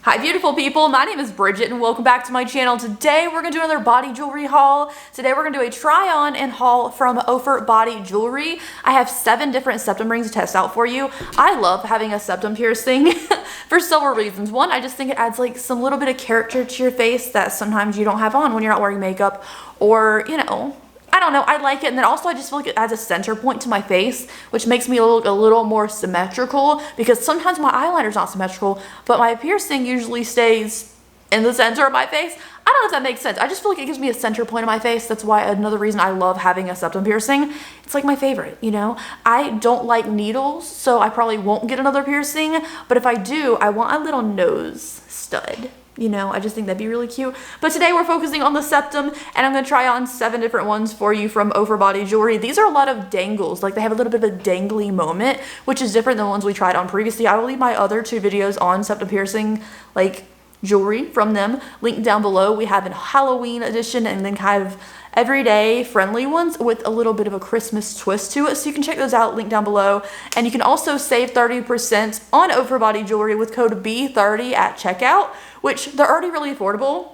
Hi beautiful people, my name is Bridget and welcome back to my channel. Today we're going to do another body jewelry haul. Today we're going to do a try on and haul from OuferBodyJewelry. I have 7 different septum rings to test out for you. I love having a septum piercing for several reasons. One, I just think it adds like some little bit of character to your face that sometimes you don't have on when you're not wearing makeup, or you know, I don't know, I like it. And then also I just feel like it adds a center point to my face, which makes me look a little more symmetrical, because sometimes my eyeliner's not symmetrical, but my piercing usually stays in the center of my face. I don't know if that makes sense. I just feel like it gives me a center point of my face. That's why another reason I love having a septum piercing. It's like my favorite, you know? I don't like needles, so I probably won't get another piercing, but if I do, I want a little nose stud. You know, I just think that'd be really cute. But today we're focusing on the septum, and I'm going to try on 7 different ones for you from OuferBodyJewelry. These are a lot of dangles. Like, they have a little bit of a dangly moment, which is different than the ones we tried on previously. I will leave my other 2 videos on septum piercing, like, jewelry from them linked down below. We have a Halloween edition and then kind of everyday friendly ones with a little bit of a Christmas twist to it, so you can check those out, link down below. And you can also save 30% on OuferBodyJewelry with code B30 at checkout, which they're already really affordable.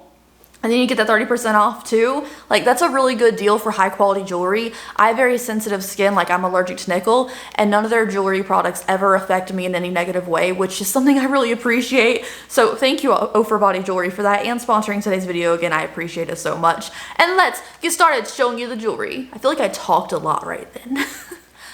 And then you get that 30% off too. Like, that's a really good deal for high quality jewelry. I have very sensitive skin, like I'm allergic to nickel, and none of their jewelry products ever affect me in any negative way, which is something I really appreciate. So thank you OuferBodyJewelry for that, and sponsoring today's video. Again, I appreciate it so much. And let's get started showing you the jewelry. I feel like I talked a lot right then.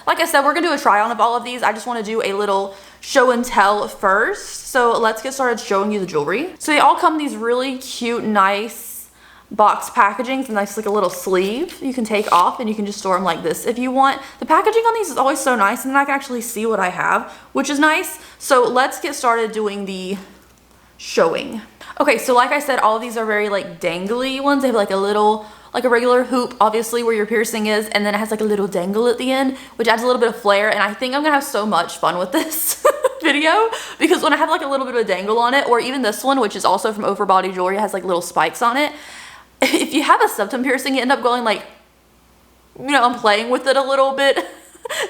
Like I said, we're gonna do a try on of all of these. I just wanna do a little show and tell first. So let's get started showing you the jewelry. So they all come in these really cute, nice box packaging. It's nice, like a little sleeve you can take off, and you can just store them like this if you want. The packaging on these is always so nice, and then I can actually see what I have, which is nice. So let's get started doing the showing. Okay, so like I said, all of these are very like dangly ones. They have like a little, like a regular hoop, obviously, where your piercing is, and then it has like a little dangle at the end, which adds a little bit of flair. And I think I'm gonna have so much fun with this video, because when I have like a little bit of a dangle on it, or even this one, which is also from OuferBodyJewelry, has like little spikes on it. If you have a septum piercing, you end up going like, you know, I'm playing with it a little bit.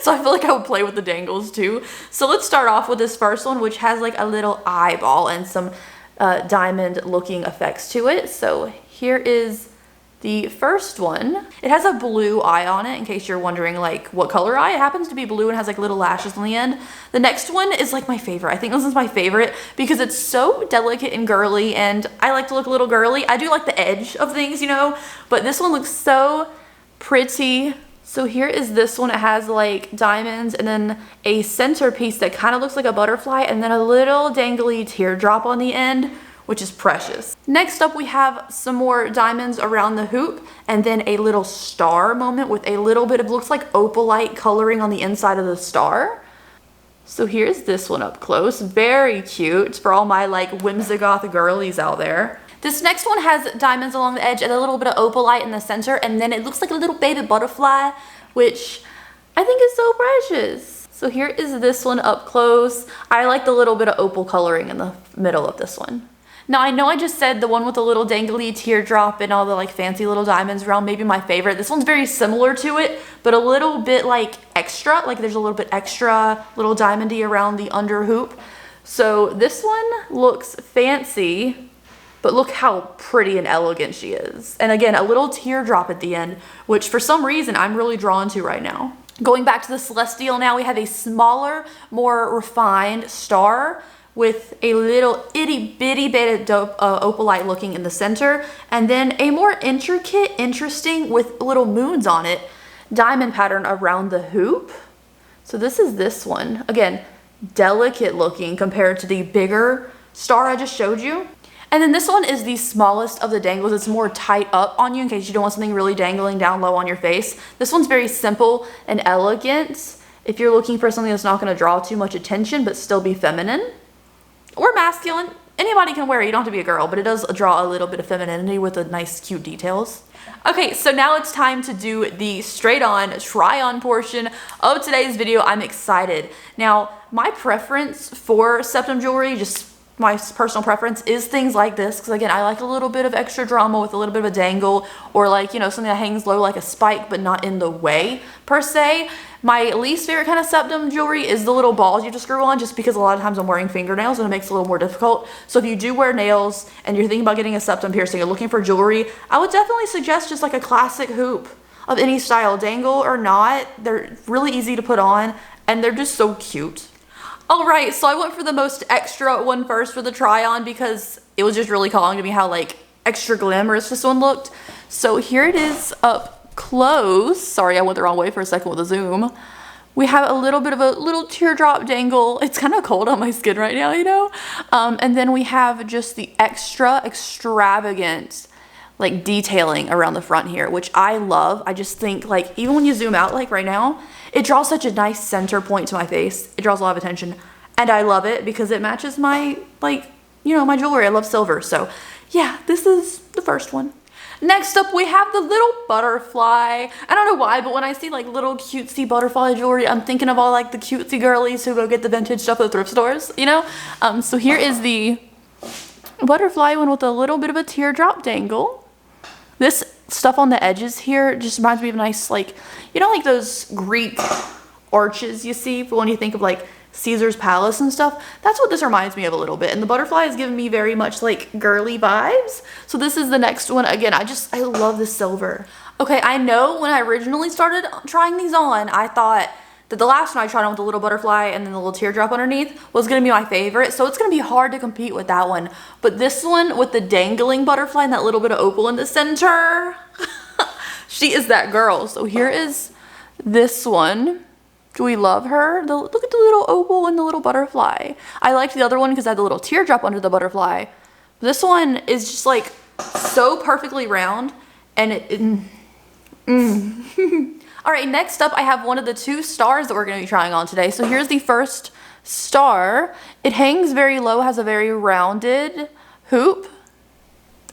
So I feel like I would play with the dangles too. So let's start off with this first one, which has like a little eyeball and some diamond looking effects to it. So here is the first one. It has a blue eye on it, in case you're wondering like what color eye. It happens to be blue and has like little lashes on the end. The next one is like my favorite. I think this is my favorite because it's so delicate and girly, and I like to look a little girly. I do like the edge of things, you know, but this one looks so pretty. So here is this one. It has like diamonds and then a centerpiece that kind of looks like a butterfly, and then a little dangly teardrop on the end, which is precious. Next up, we have some more diamonds around the hoop, and then a little star moment with a little bit of, looks like opalite coloring on the inside of the star. So here's this one up close. Very cute for all my like whimsigoth girlies out there. This next one has diamonds along the edge and a little bit of opalite in the center, and then it looks like a little baby butterfly, which I think is so precious. So here is this one up close. I like the little bit of opal coloring in the middle of this one. Now, I know I just said the one with the little dangly teardrop and all the like fancy little diamonds around maybe my favorite. This one's very similar to it, but a little bit like extra, like there's a little bit extra little diamondy around the under hoop. So this one looks fancy, but look how pretty and elegant she is. And again, a little teardrop at the end, which for some reason I'm really drawn to right now. Going back to the celestial now, we have a smaller, more refined star with a little itty bitty bit of opalite looking in the center, and then a more intricate, interesting, with little moons on it, diamond pattern around the hoop. So this is this one. Again, delicate looking compared to the bigger star I just showed you. And then this one is the smallest of the dangles. It's more tight up on you in case you don't want something really dangling down low on your face. This one's very simple and elegant if you're looking for something that's not going to draw too much attention but still be feminine or masculine. Anybody can wear it. You don't have to be a girl, but it does draw a little bit of femininity with the nice cute details. Okay, so now it's time to do the straight on try on portion of today's video. I'm excited. Now, my preference for septum jewelry, just my personal preference is things like this, because again, I like a little bit of extra drama with a little bit of a dangle, or like, you know, something that hangs low like a spike but not in the way per se. My least favorite kind of septum jewelry is the little balls you have to screw on, just because a lot of times I'm wearing fingernails and it makes it a little more difficult. So if you do wear nails and you're thinking about getting a septum piercing or looking for jewelry, I would definitely suggest just like a classic hoop of any style, dangle or not. They're really easy to put on and they're just so cute. Alright, so I went for the most extra one first for the try-on because it was just really calling to me how like extra glamorous this one looked. So here it is up close. Sorry, I went the wrong way for a second with the zoom. We have a little bit of a little teardrop dangle. It's kind of cold on my skin right now, you know? And then we have just the extra extravagant like detailing around the front here, which I love. I just think like even when you zoom out like right now, it draws such a nice center point to my face. It draws a lot of attention and I love it because it matches my like, you know, my jewelry. I love silver. So yeah, this is the first one. Next up, we have the little butterfly. I don't know why, but when I see like little cutesy butterfly jewelry, I'm thinking of all like the cutesy girlies who go get the vintage stuff at the thrift stores, you know? So here is the butterfly one with a little bit of a teardrop dangle. This stuff on the edges here just reminds me of nice, like, you know, like those Greek arches you see when you think of like Caesar's Palace and stuff. That's what this reminds me of a little bit. And the butterfly is giving me very much like girly vibes. So this is the next one. Again, I love the silver. Okay, I know when I originally started trying these on, I thought that the last one I tried on with the little butterfly and then the little teardrop underneath was going to be my favorite. So it's going to be hard to compete with that one. But this one with the dangling butterfly and that little bit of opal in the center, she is that girl. So here is this one. Do we love her? Look at the little opal and the little butterfly. I liked the other one because I had the little teardrop under the butterfly. This one is just like so perfectly round and All right, next up I have one of the two stars that we're going to be trying on today. So here's the first star. It hangs very low, has a very rounded hoop.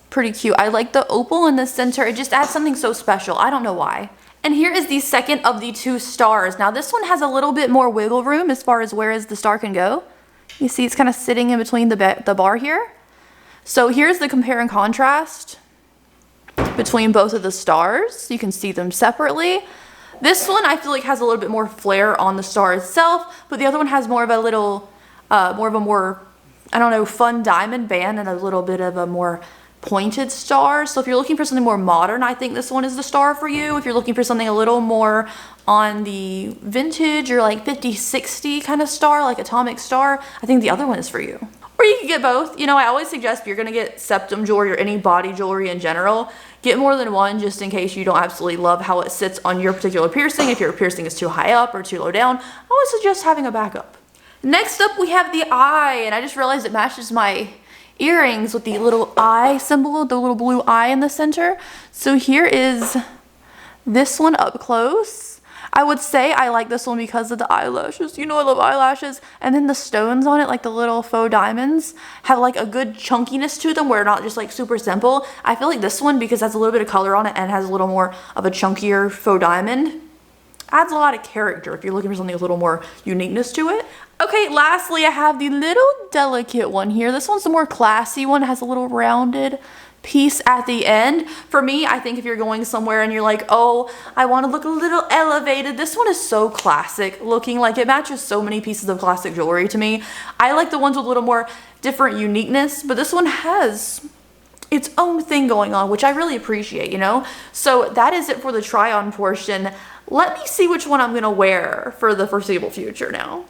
Pretty cute. I like the opal in the center. It just adds something so special. I don't know why. And here is the second of the two stars. Now this one has a little bit more wiggle room as far as where the star can go. You see it's kind of sitting in between the bar here. So here's the compare and contrast between both of the stars. You can see them separately. This one I feel like has a little bit more flair on the star itself, but the other one has more of a little, I don't know, fun diamond band and a little bit of a more pointed star. So if you're looking for something more modern, I think this one is the star for you. If you're looking for something a little more on the vintage or like 50-60 kind of star, like atomic star, I think the other one is for you. Or you can get both. You know, I always suggest if you're gonna get septum jewelry or any body jewelry in general, get more than one just in case you don't absolutely love how it sits on your particular piercing. If your piercing is too high up or too low down, I always suggest having a backup. Next up we have the eye, and I just realized it matches my earrings with the little eye symbol, the little blue eye in the center. So here is this one up close. I would say I like this one because of the eyelashes. You know I love eyelashes. And then the stones on it, like the little faux diamonds, have like a good chunkiness to them where they're not just like super simple. I feel like this one, because it has a little bit of color on it and has a little more of a chunkier faux diamond, adds a lot of character if you're looking for something with a little more uniqueness to it. Okay, lastly, I have the little delicate one here. This one's the more classy one. It has a little rounded piece at the end. For me, I think if you're going somewhere and you're like, oh, I want to look a little elevated, this one is so classic looking. Like it matches so many pieces of classic jewelry to me. I like the ones with a little more different uniqueness, but this one has its own thing going on, which I really appreciate, you know? So that is it for the try on portion. Let me see which one I'm gonna wear for the foreseeable future now.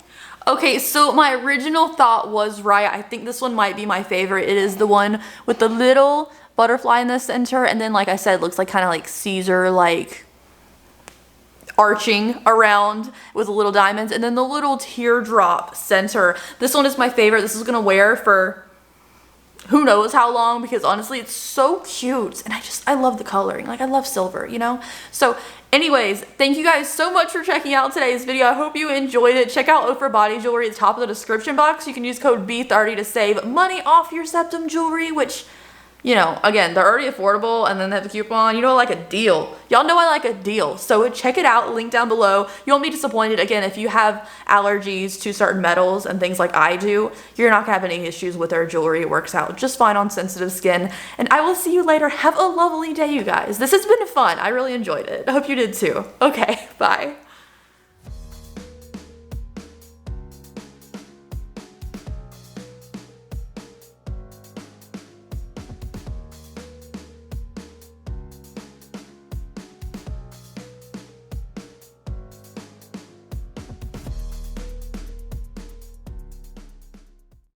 Okay, so my original thought was right. I think this one might be my favorite. It is the one with the little butterfly in the center, and then like I said, it looks like kind of like Caesar, like arching around with the little diamonds, and then the little teardrop center. This one is my favorite. This is gonna wear for who knows how long, because honestly it's so cute and I love the coloring. Like I love silver, you know? So anyways, thank you guys so much for checking out today's video. I hope you enjoyed it. Check out OuferBodyJewelry at the top of the description box. You can use code B30 to save money off your septum jewelry, which you know, again, they're already affordable, and then they have the coupon. You know, like a deal. Y'all know I like a deal. So check it out, link down below. You won't be disappointed. Again, if you have allergies to certain metals and things like I do, you're not gonna have any issues with their jewelry. It works out just fine on sensitive skin. And I will see you later. Have a lovely day, you guys. This has been fun. I really enjoyed it. I hope you did too. Okay, bye.